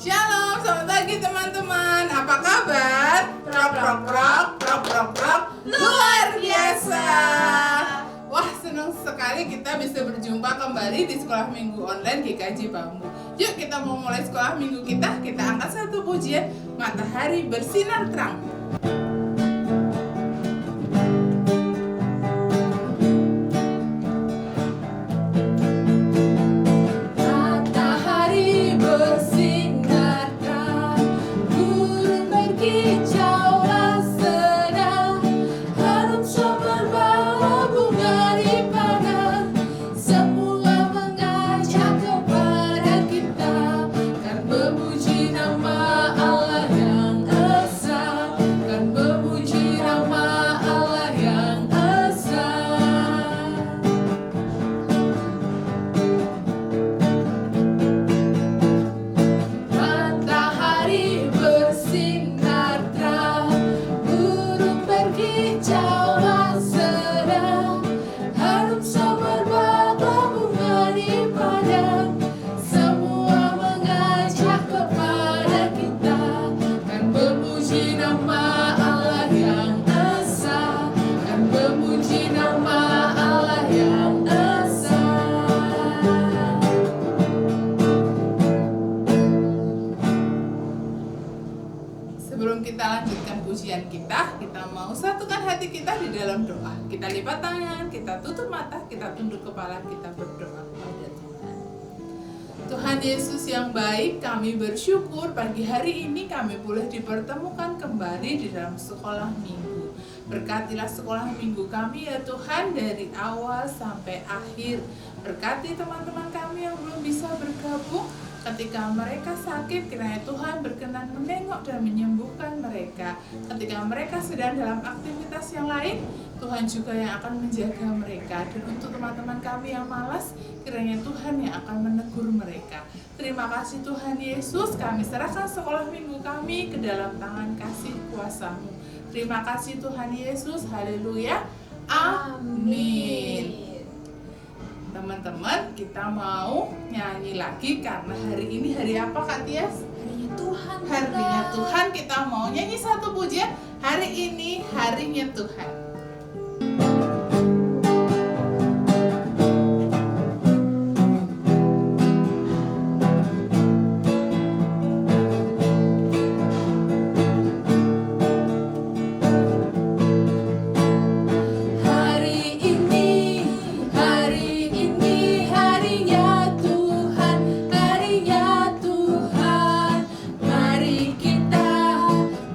Shalom, selamat pagi teman-teman. Apa kabar? Prok, luar biasa. Wah, senang sekali kita bisa berjumpa kembali di sekolah minggu online GKJ Bambu. Yuk kita mau mulai sekolah minggu kita. Kita angkat satu pujian, matahari bersinar terang. Sebelum kita lanjutkan pujian kita mau satukan hati kita di dalam doa. Kita lipat tangan, kita tutup mata, kita tunduk kepala, kita berdoa kepada Tuhan. Tuhan Yesus yang baik, kami bersyukur pagi hari ini kami boleh dipertemukan kembali di dalam sekolah minggu. Berkatilah sekolah minggu kami ya Tuhan, dari awal sampai akhir. Berkati teman-teman kami yang belum bisa bergabung. Ketika mereka sakit, kiranya Tuhan berkenan menengok dan menyembuhkan mereka. Ketika mereka sedang dalam aktivitas yang lain, Tuhan juga yang akan menjaga mereka. Dan untuk teman-teman kami yang malas, kiranya Tuhan yang akan menegur mereka. Terima kasih Tuhan Yesus, kami serahkan sekolah minggu kami ke dalam tangan kasih kuasa-Mu. Terima kasih Tuhan Yesus, haleluya, amin. Teman-teman, kita mau nyanyi lagi karena hari ini hari apa Kak Tias? Harinya Tuhan. Harinya Tuhan, kita mau nyanyi satu pujian. Hari ini harinya Tuhan.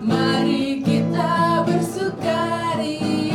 Mari kita bersukaria.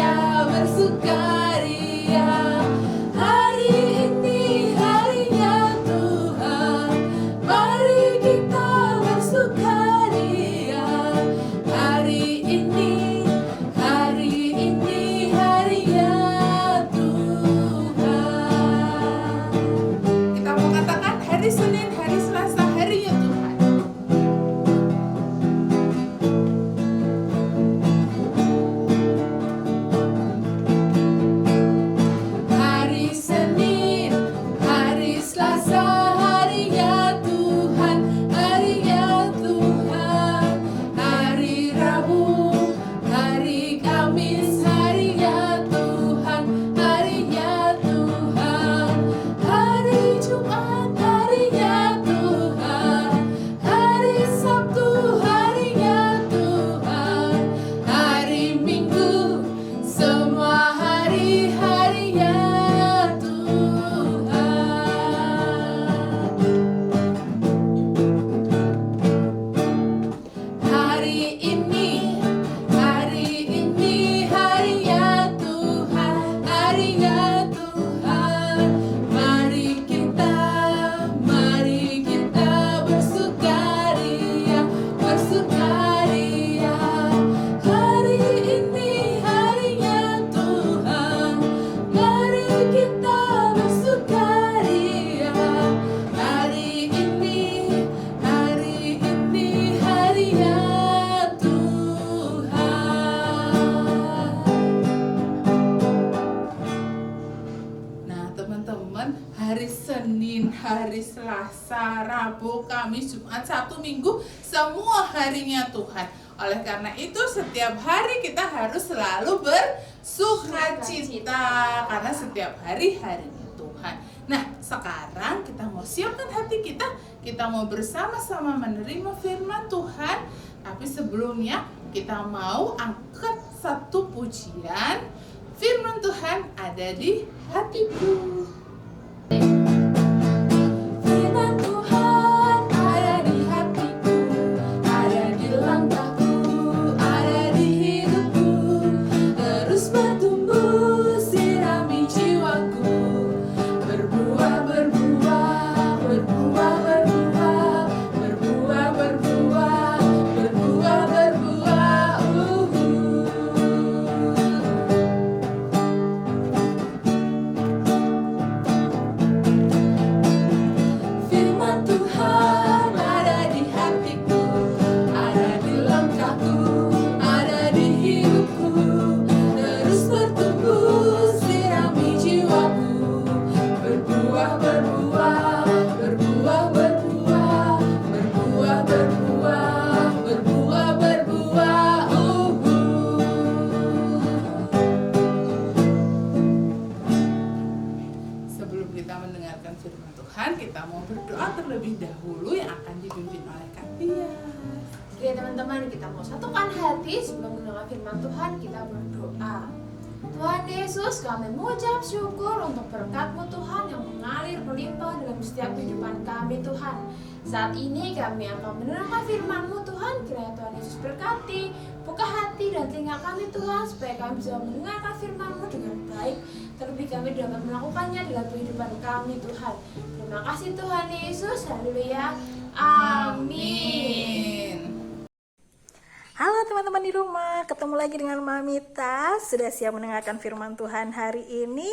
Selasa, Rabu, Kamis, Jumat, Sabtu, Minggu, semua harinya Tuhan. Oleh karena itu setiap hari kita harus selalu bersukacita karena setiap hari harinya Tuhan. Nah, sekarang kita mau siapkan hati kita mau bersama-sama menerima firman Tuhan. Tapi sebelumnya kita mau angkat satu pujian. Firman Tuhan ada di hatiku. Firman Tuhan ada di hatiku, ada di langkahku, ada di hidupku. Terus bertumbuh, sirami jiwaku. Berbuah, berbuah, berbuah, berbuah, berbuah, berbuah, berbuah, berbuah. Firman Tuhan ada di hatiku, ada di langkahku, ada di hidupku. Terus bertumbuh, sirami jiwaku. Berbuah, berbuah, berbuah, berbuah, berbuah, berbuah, berbuah, berbuah. Sebelum kita mendengarkan firman Tuhan, kita mau berdoa terlebih dahulu yang akan dipimpin oleh Kak Tia. Oke teman-teman, kita mau satukan hati sebelum mendengar firman Tuhan, kita berdoa. Tuhan Yesus, kami mengucap syukur untuk berkat-Mu Tuhan yang mengalir melimpah dalam setiap kehidupan kami Tuhan. Saat ini kami akan mendengarkan firman-Mu Tuhan. Kiranya Tuhan Yesus berkati, buka hati dan telinga kami Tuhan, supaya kami bisa mendengarkan firman-Mu dengan baik. Terlebih kami dapat melakukannya dalam kehidupan kami Tuhan. Terima kasih Tuhan Yesus, haleluya, amin. Halo teman-teman di rumah, ketemu lagi dengan Mamita. Sudah siap mendengarkan firman Tuhan hari ini?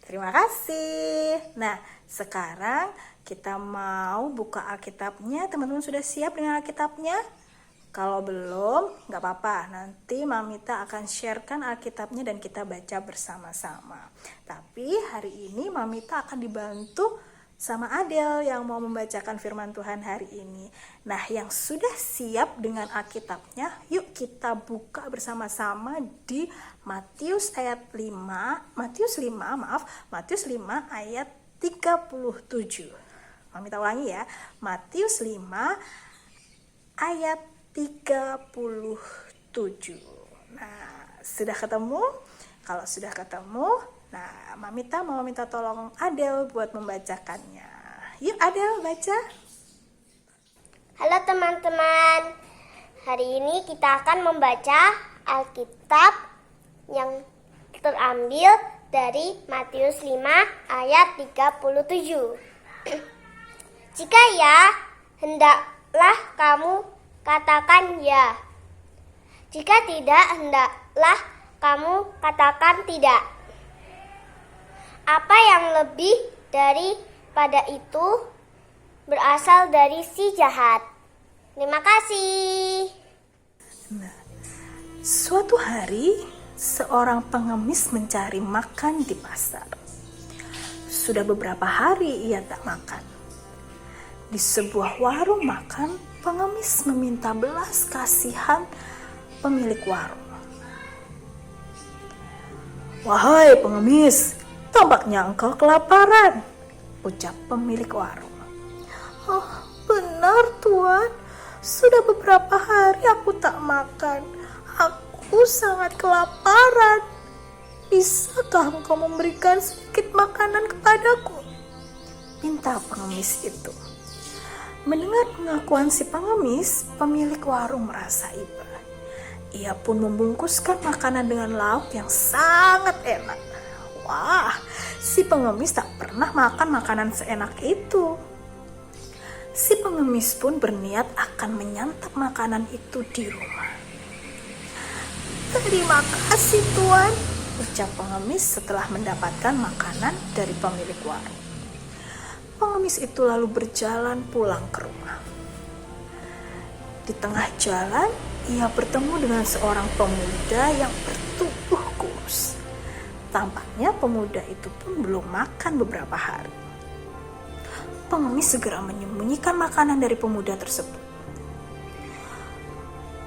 Terima kasih. Nah, sekarang kita mau buka Alkitabnya. Teman-teman sudah siap dengan Alkitabnya? Kalau belum, nggak apa-apa. Nanti Mamita akan sharekan Alkitabnya dan kita baca bersama-sama. Tapi hari ini Mamita akan dibantu sama Adel yang mau membacakan firman Tuhan hari ini. Nah, yang sudah siap dengan Alkitabnya, yuk kita buka bersama-sama di Matius 5 ayat 37. Mamita ulangi ya, Matius 5 ayat 37. Nah, sudah ketemu? Kalau sudah ketemu, nah, Mamita mau minta tolong Adel buat membacakannya. Yuk Adel, baca. Halo teman-teman, hari ini kita akan membaca Alkitab yang terambil dari Matius 5 ayat 37. Jika ya, hendaklah kamu katakan ya. Jika tidak, hendaklah kamu katakan tidak. Apa yang lebih daripada itu berasal dari si jahat. Terima kasih. Nah, suatu hari seorang pengemis mencari makan di pasar. Sudah beberapa hari ia tak makan. Di sebuah warung makan, pengemis meminta belas kasihan pemilik warung. "Wahai pengemis, tampaknya engkau kelaparan," ucap pemilik warung. "Oh, benar Tuan, sudah beberapa hari aku tak makan. Aku sangat kelaparan. Bisakah engkau memberikan sedikit makanan kepadaku?" pinta pengemis itu. Mendengar pengakuan si pengemis, pemilik warung merasa iba. Ia pun membungkuskan makanan dengan lauk yang sangat enak. Wah, si pengemis tak pernah makan makanan seenak itu. Si pengemis pun berniat akan menyantap makanan itu di rumah. "Terima kasih Tuan," ucap pengemis setelah mendapatkan makanan dari pemilik warung. Pengemis itu lalu berjalan pulang ke rumah. Di tengah jalan, ia bertemu dengan seorang pemuda yang bertubuh kurus. Tampaknya pemuda itu pun belum makan beberapa hari. pengemis segera menyembunyikan makanan dari pemuda tersebut.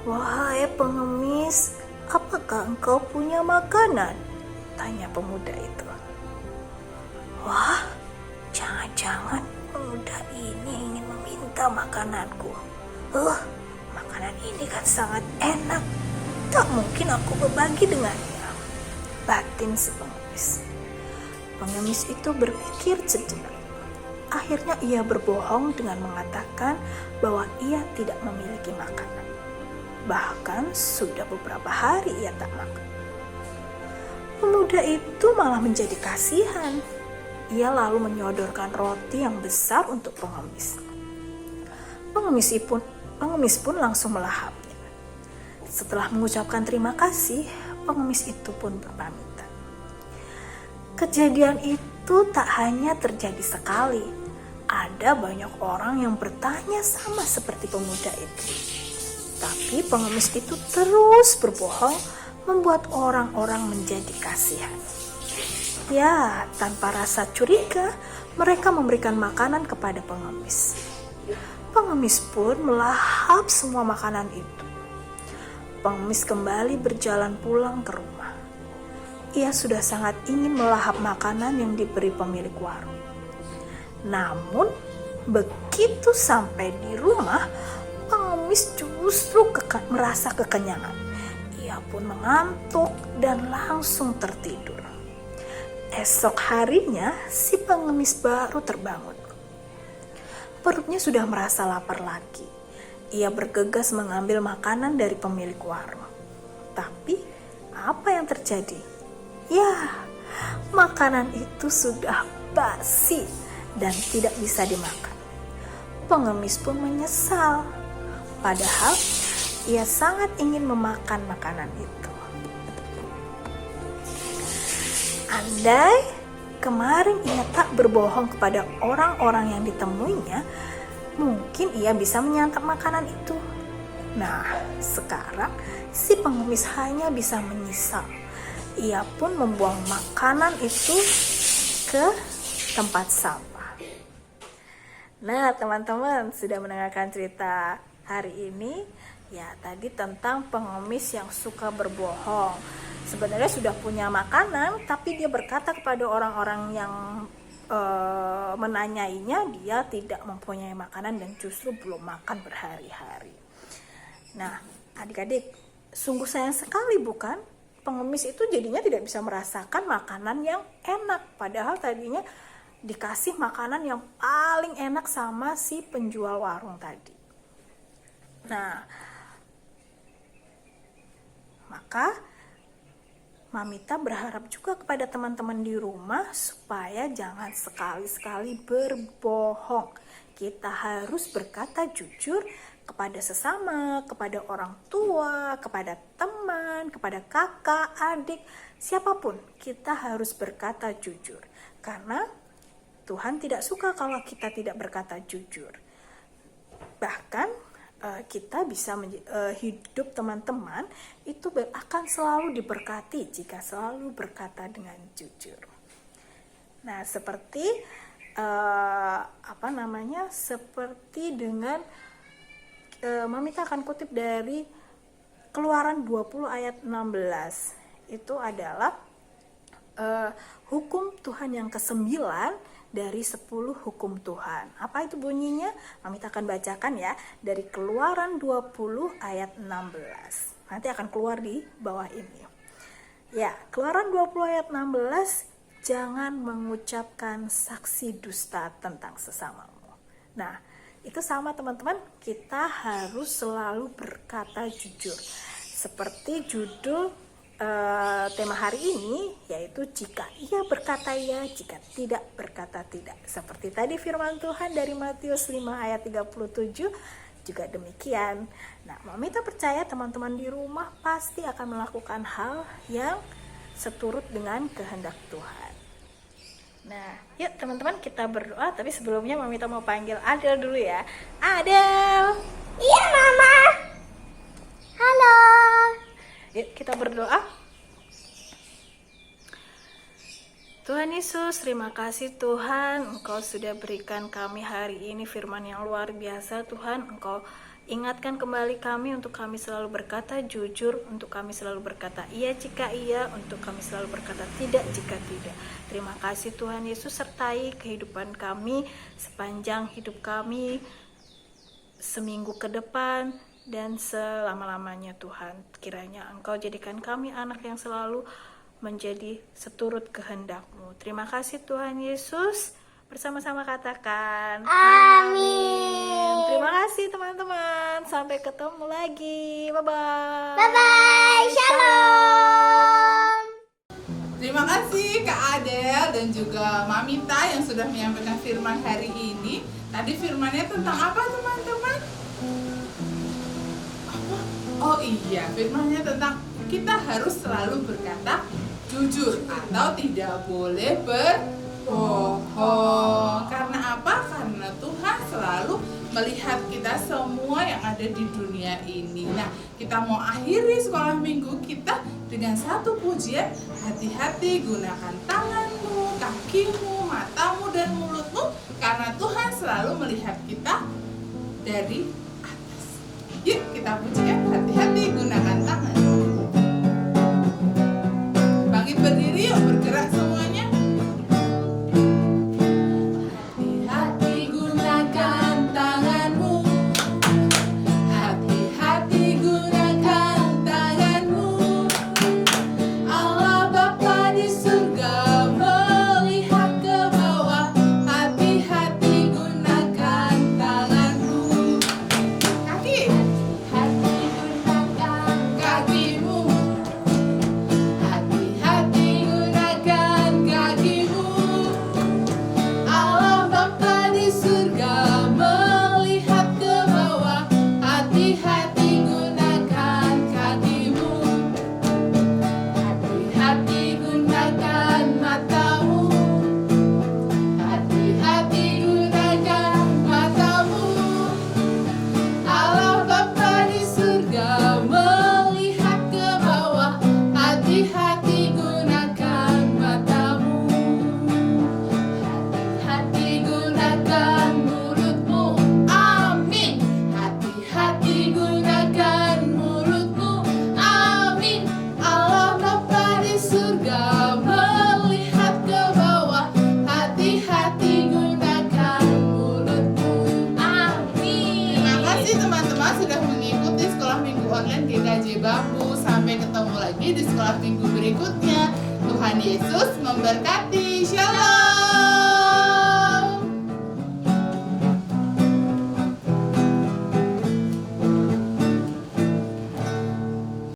"Wahai pengemis, apakah engkau punya makanan?" tanya pemuda itu. "Wah, jangan-jangan pemuda ini ingin meminta makananku. Makanan ini kan sangat enak. Tak mungkin aku berbagi dengannya," batin si pengemis. Pengemis itu berpikir sejenak. Akhirnya ia berbohong dengan mengatakan bahwa ia tidak memiliki makanan. Bahkan sudah beberapa hari ia tak makan. Pemuda itu malah menjadi kasihan. Ia lalu menyodorkan roti yang besar untuk pengemis. Pengemis pun langsung melahapnya. Setelah mengucapkan terima kasih, pengemis itu pun berpamitan. Kejadian itu tak hanya terjadi sekali. Ada banyak orang yang bertanya sama seperti pemuda itu. Tapi pengemis itu terus berbohong, membuat orang-orang menjadi kasihan. Ya, tanpa rasa curiga, mereka memberikan makanan kepada pengemis. Pengemis pun melahap semua makanan itu. Pengemis kembali berjalan pulang ke rumah. Ia sudah sangat ingin melahap makanan yang diberi pemilik warung. Namun, begitu sampai di rumah, pengemis justru merasa kekenyangan. Ia pun mengantuk dan langsung tertidur. Esok harinya, si pengemis baru terbangun. Perutnya sudah merasa lapar lagi. Ia bergegas mengambil makanan dari pemilik warung. Tapi, apa yang terjadi? Ya, makanan itu sudah basi dan tidak bisa dimakan. Pengemis pun menyesal. Padahal ia sangat ingin memakan makanan itu. Andai kemarin ia tak berbohong kepada orang-orang yang ditemuinya, mungkin ia bisa menyantap makanan itu. Nah, sekarang si pengemis hanya bisa menyesal. Ia pun membuang makanan itu ke tempat sampah. Nah, teman-teman sudah mendengarkan cerita hari ini. Ya, tadi tentang pengemis yang suka berbohong. Sebenarnya sudah punya makanan, tapi dia berkata kepada orang-orang yang menanyainya, dia tidak mempunyai makanan dan justru belum makan berhari-hari. Nah, adik-adik, sungguh sayang sekali bukan? Pengemis itu jadinya tidak bisa merasakan makanan yang enak. Padahal tadinya dikasih makanan yang paling enak sama si penjual warung tadi. Nah, maka Mamita berharap juga kepada teman-teman di rumah supaya jangan sekali-sekali berbohong. Kita harus berkata jujur kepada sesama, kepada orang tua, kepada teman, kepada kakak, adik, siapapun. Kita harus berkata jujur. Karena Tuhan tidak suka kalau kita tidak berkata jujur. Bahkan kita bisa hidup teman-teman itu akan selalu diberkati jika selalu berkata dengan jujur. Nah, seperti seperti dengan Mamita akan kutip dari Keluaran 20 ayat 16. Itu adalah hukum Tuhan yang ke-9 dari 10 hukum Tuhan. Apa itu bunyinya? Mamita akan bacakan ya, dari Keluaran 20 ayat 16. Nanti akan keluar di bawah ini. Ya, Keluaran 20 ayat 16, jangan mengucapkan saksi dusta tentang sesamamu. Nah, itu sama teman-teman, kita harus selalu berkata jujur. Seperti judul tema hari ini, yaitu jika ia berkata ya, jika tidak berkata tidak. Seperti tadi firman Tuhan dari Matius 5 ayat 37 juga demikian. Nah, Mamita percaya teman-teman di rumah pasti akan melakukan hal yang seturut dengan kehendak Tuhan. Nah, yuk teman-teman kita berdoa, tapi sebelumnya Mamita mau panggil Adel dulu ya. Adel. Iya, Mama. Halo. Yuk kita berdoa. Tuhan Yesus, terima kasih Tuhan, Engkau sudah berikan kami hari ini firman yang luar biasa Tuhan. Engkau ingatkan kembali kami untuk kami selalu berkata jujur, untuk kami selalu berkata iya jika iya, untuk kami selalu berkata tidak jika tidak. Terima kasih Tuhan Yesus, sertai kehidupan kami sepanjang hidup kami, seminggu ke depan dan selama-lamanya Tuhan. Kiranya Engkau jadikan kami anak yang selalu menjadi seturut kehendak-Mu. Terima kasih Tuhan Yesus. Bersama-sama katakan Amin. Terima kasih teman-teman. Sampai ketemu lagi. Bye-bye. Bye-bye. Shalom. Terima kasih Kak Adel dan juga Mamita yang sudah menyampaikan firman hari ini. Tadi firmannya tentang apa teman-teman? Apa? Oh iya, firmannya tentang kita harus selalu berkata jujur atau tidak boleh berbohong. Karena apa? Karena Tuhan selalu melihat kita semua yang ada di dunia ini. Nah, kita mau akhiri sekolah minggu kita dengan satu pujian. Hati-hati gunakan tanganmu, kakimu, matamu, dan mulutmu, karena Tuhan selalu melihat kita dari atas. Yuk kita pujikan, hati-hati gunakan tangan. Bangkit berdiri, yuk bergerak semuanya. Hati-hati gunakan tanganmu. Hati-hati gunakan tanganmu. Allah Bapa di surga melihat ke bawah. Hati-hati gunakan tanganmu. Kaki. Hati-hati gunakan kakimu. Hati-hati gunakan kakimu. Allah Bapa di surga melihat ke bawah. Hati-hati gunakan kakimu. Hati-hati gunakan matamu. Hati-hati gunakan matamu. Allah Bapa di surga melihat ke bawah. Hati-hati gunakan matamu. Hati-hati gunakan mulutmu. Amin. Hati-hati gunakan mulutmu. Amin. Allah Bapa di surga melihat ke bawah. Hati-hati gunakan mulutmu. Amin. Terima kasih teman-teman sudah mengikuti sekolah minggu online GKJ Bambu. Sampai ketemu lagi di sekolah minggu berikutnya. Tuhan Yesus memberkati. Shalom.